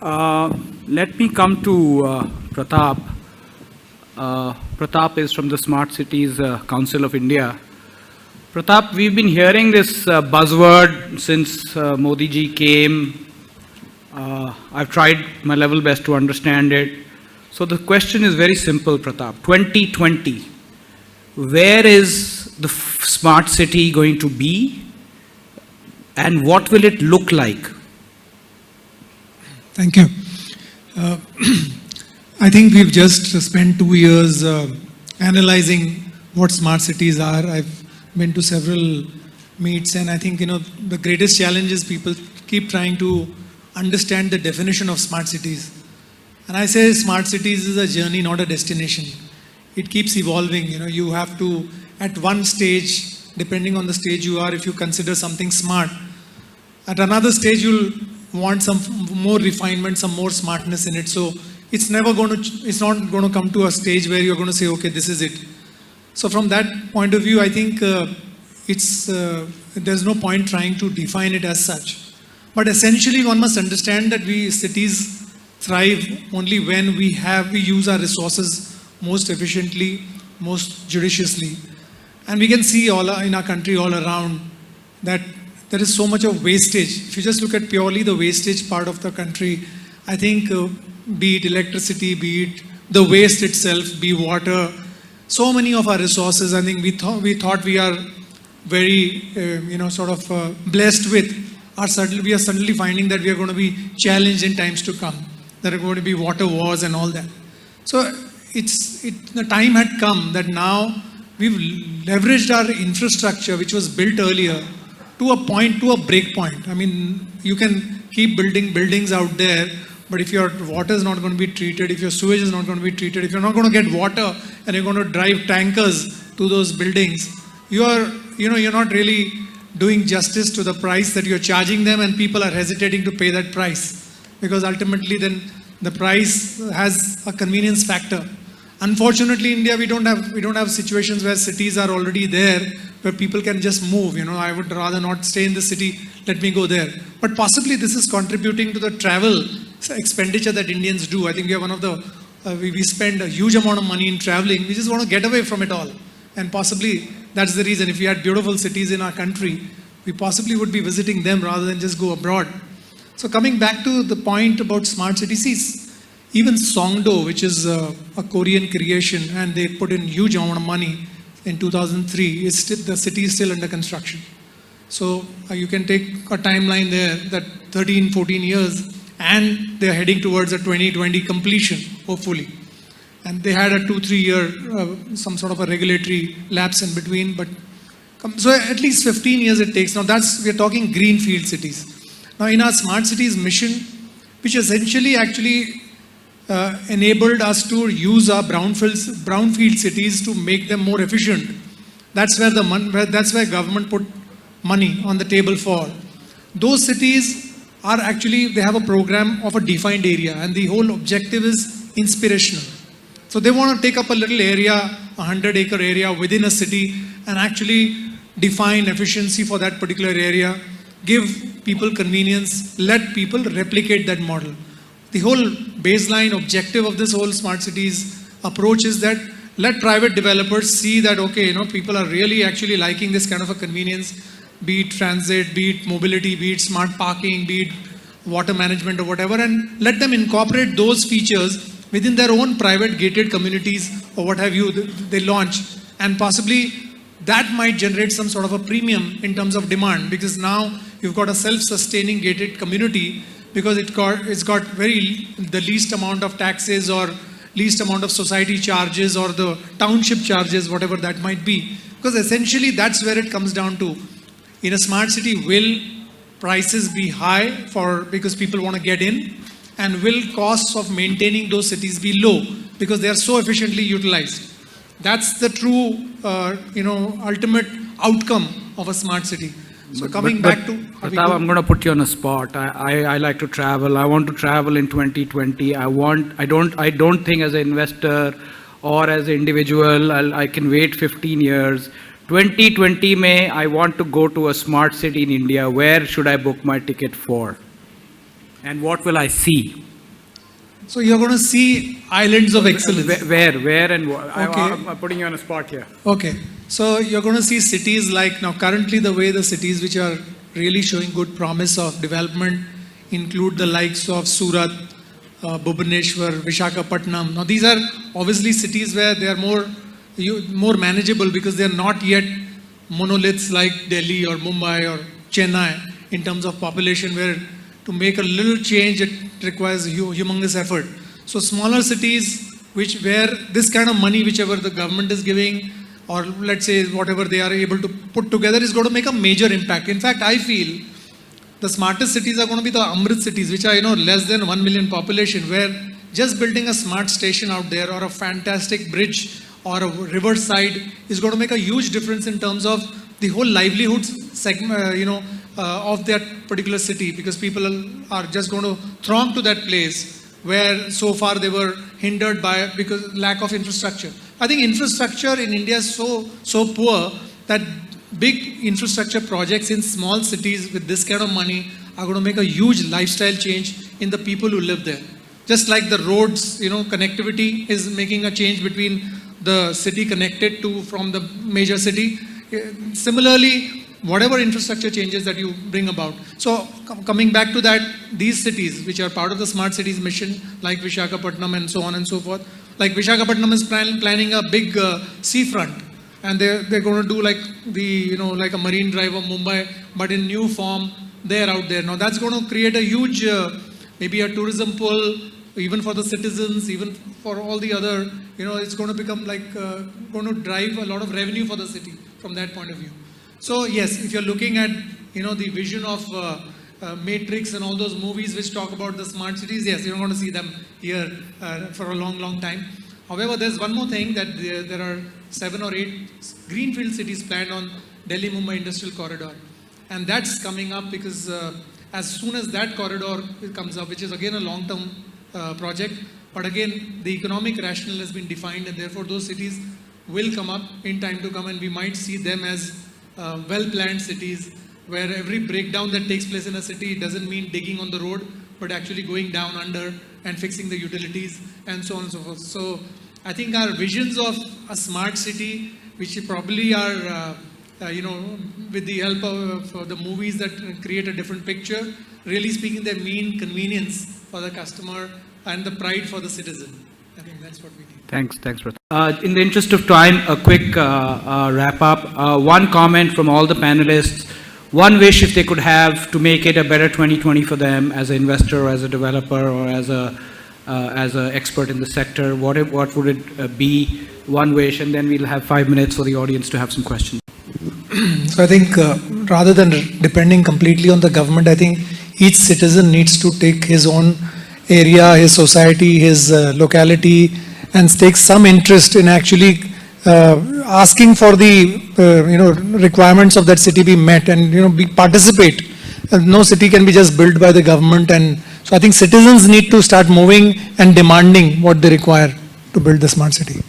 Let me come to Pratap. Pratap is from the Smart Cities Council of India. Pratap, we've been hearing this buzzword since Modi ji came. I've tried my level best to understand it. So the question is very simple, Pratap. 2020, where is the smart city going to be and what will it look like? Thank you. I think we've just spent 2 years analyzing what smart cities are. I've been to several meets, and I think the greatest challenge is people keep trying to understand the definition of smart cities. And I say smart cities is a journey, not a destination. It keeps evolving. You have to, at one stage, depending on the stage you are, if you consider something smart, at another stage you'll want some more refinement, some more smartness in it. So it's not going to come to a stage where you're going to say, okay, this is it. So from that point of view, I think there's no point trying to define it as such. But essentially, one must understand that cities thrive only when we use our resources most efficiently, most judiciously. And we can see in our country all around that there is so much of wastage. If you just look at purely the wastage part of the country, I think be it electricity, be it the waste itself, be water, so many of our resources, I think we thought we are very, blessed with, we are suddenly finding that we are going to be challenged in times to come. There are going to be water wars and all that. So the time had come that now we've leveraged our infrastructure, which was built earlier, to a break point. I mean, you can keep building buildings out there, but if your water is not going to be treated, if your sewage is not going to be treated, if you're not going to get water and you're going to drive tankers to those buildings, you're not really doing justice to the price that you're charging them, and people are hesitating to pay that price because ultimately then the price has a convenience factor. Unfortunately, in India, we don't have situations where cities are already there where people can just move. I would rather not stay in the city, let me go there. But possibly this is contributing to the travel expenditure that Indians do. I think we are one of the, we spend a huge amount of money in traveling. We just want to get away from it all. And possibly that's the reason. If we had beautiful cities in our country, we possibly would be visiting them rather than just go abroad. So coming back to the point about smart cities, even Songdo, which is a Korean creation, and they put in huge amount of money in 2003, the city is still under construction. So you can take a timeline there that 13, 14 years, and they're heading towards a 2020 completion, hopefully. And they had a 2-3 year, some sort of a regulatory lapse in between, but so at least 15 years it takes. Now we're talking greenfield cities. Now in our smart cities mission, which essentially actually enabled us to use our brownfield cities to make them more efficient. That's where government put money on the table for. Those cities are actually, they have a program of a defined area, and the whole objective is inspirational. So they want to take up a little area, 100-acre area within a city, and actually define efficiency for that particular area, give people convenience, let people replicate that model. The whole baseline objective of this whole smart cities approach is that let private developers see that, okay, people are really actually liking this kind of a convenience, be it transit, be it mobility, be it smart parking, be it water management or whatever, and let them incorporate those features within their own private gated communities or what have you they launch. And possibly that might generate some sort of a premium in terms of demand, because now you've got a self-sustaining gated community because it's got the least amount of taxes or least amount of society charges or the township charges, whatever that might be. Because essentially that's where it comes down to. In a smart city, will prices be high because people want to get in, and will costs of maintaining those cities be low because they are so efficiently utilized? That's the true, ultimate outcome of a smart city. So coming back to... Pratap, I'm going to put you on a spot. I like to travel. I want to travel in 2020. I don't think as an investor or as an individual, I can wait 15 years. 2020 May, I want to go to a smart city in India. Where should I book my ticket for? And what will I see? So you're going to see islands of excellence. Where and what? Okay. I'm putting you on a spot here. Okay, so you're going to see cities like, now currently the way the cities which are really showing good promise of development include the likes of Surat, Bhubaneswar, Vishakhapatnam. Now these are obviously cities where they are more manageable because they are not yet monoliths like Delhi or Mumbai or Chennai in terms of population, where to make a little change it requires humongous effort. So smaller cities where this kind of money whichever the government is giving, or let's say whatever they are able to put together, is going to make a major impact. In fact, I feel the smartest cities are going to be the Amrit cities, which are less than 1 million population, where just building a smart station out there or a fantastic bridge or a riverside is going to make a huge difference in terms of the whole livelihoods segment, of that particular city, because people are just going to throng to that place where so far they were hindered by because lack of infrastructure. I think infrastructure in India is so poor that big infrastructure projects in small cities with this kind of money are going to make a huge lifestyle change in the people who live there. Just like the roads, connectivity is making a change between the city connected to from the major city. Similarly, whatever infrastructure changes that you bring about. So coming back to that, these cities which are part of the smart cities mission, like Vishakhapatnam and so on and so forth, like Vishakhapatnam is planning a big seafront, and they're going to do like like a marine drive of Mumbai, but in new form. They're out there now. That's going to create a huge maybe a tourism pull even for the citizens, even for all the other. It's going to become like going to drive a lot of revenue for the city from that point of view. So yes, if you're looking at the vision of Matrix and all those movies which talk about the smart cities, yes, you're going to see them here for a long time. However, there's one more thing, that there are 7 or 8 greenfield cities planned on Delhi-Mumbai Industrial Corridor, and that's coming up because as soon as that corridor comes up, which is again a long-term project, but again the economic rationale has been defined, and therefore those cities will come up in time to come, and we might see them as well-planned cities where every breakdown that takes place in a city doesn't mean digging on the road, but actually going down under and fixing the utilities and so on and so forth. So I think our visions of a smart city, which probably are, with the help of the movies that create a different picture, really speaking, they mean convenience for the customer and the pride for the citizen. I think that's what we need. Thanks, Pratap. In the interest of time, a quick wrap up. One comment from all the panelists. One wish if they could have to make it a better 2020 for them as an investor, or as a developer, or as an expert in the sector. What would it be? One wish, and then we'll have 5 minutes for the audience to have some questions. So I think rather than depending completely on the government, I think each citizen needs to take his own area, his society, his locality, and take some interest in actually asking for the requirements of that city be met, and participate. No city can be just built by the government, and so I think citizens need to start moving and demanding what they require to build the smart city.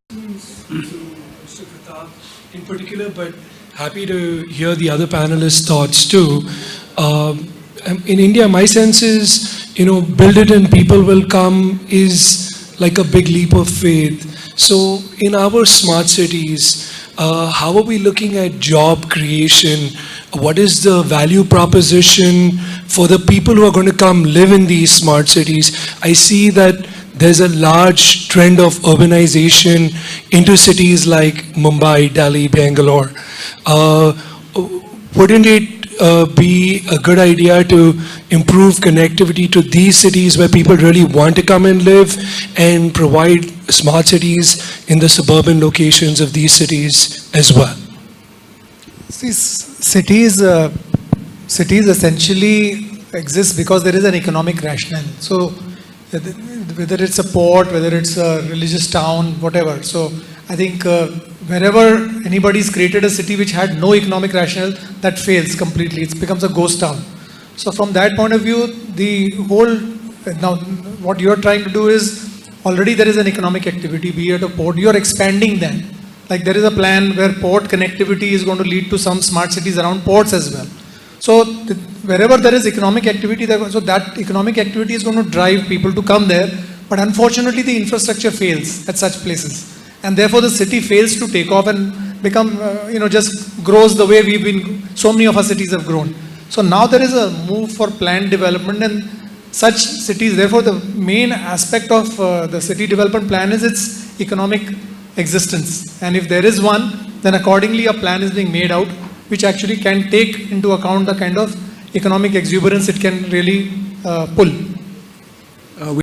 Mr. Pratap in particular, but happy to hear the other panelists' thoughts too. In India, my sense is, build it and people will come is like a big leap of faith. So in our smart cities, how are we looking at job creation? What is the value proposition for the people who are going to come live in these smart cities? I see that there's a large trend of urbanization into cities like Mumbai, Delhi, Bangalore. Wouldn't it be a good idea to improve connectivity to these cities where people really want to come and live, and provide smart cities in the suburban locations of these cities as well? See, cities essentially exist because there is an economic rationale. So whether it's a port, whether it's a religious town, whatever. So I think wherever anybody's created a city which had no economic rationale, that fails completely. It becomes a ghost town. So from that point of view, now what you're trying to do is, already there is an economic activity, be it a port, you're expanding them. Like there is a plan where port connectivity is going to lead to some smart cities around ports as well. So wherever there is economic activity, so that economic activity is going to drive people to come there. But unfortunately, the infrastructure fails at such places. And therefore, the city fails to take off and become, just grows the way so many of our cities have grown. So now there is a move for planned development and such cities. Therefore, the main aspect of the city development plan is its economic existence. And if there is one, then accordingly a plan is being made out, which actually can take into account the kind of economic exuberance it can really pull.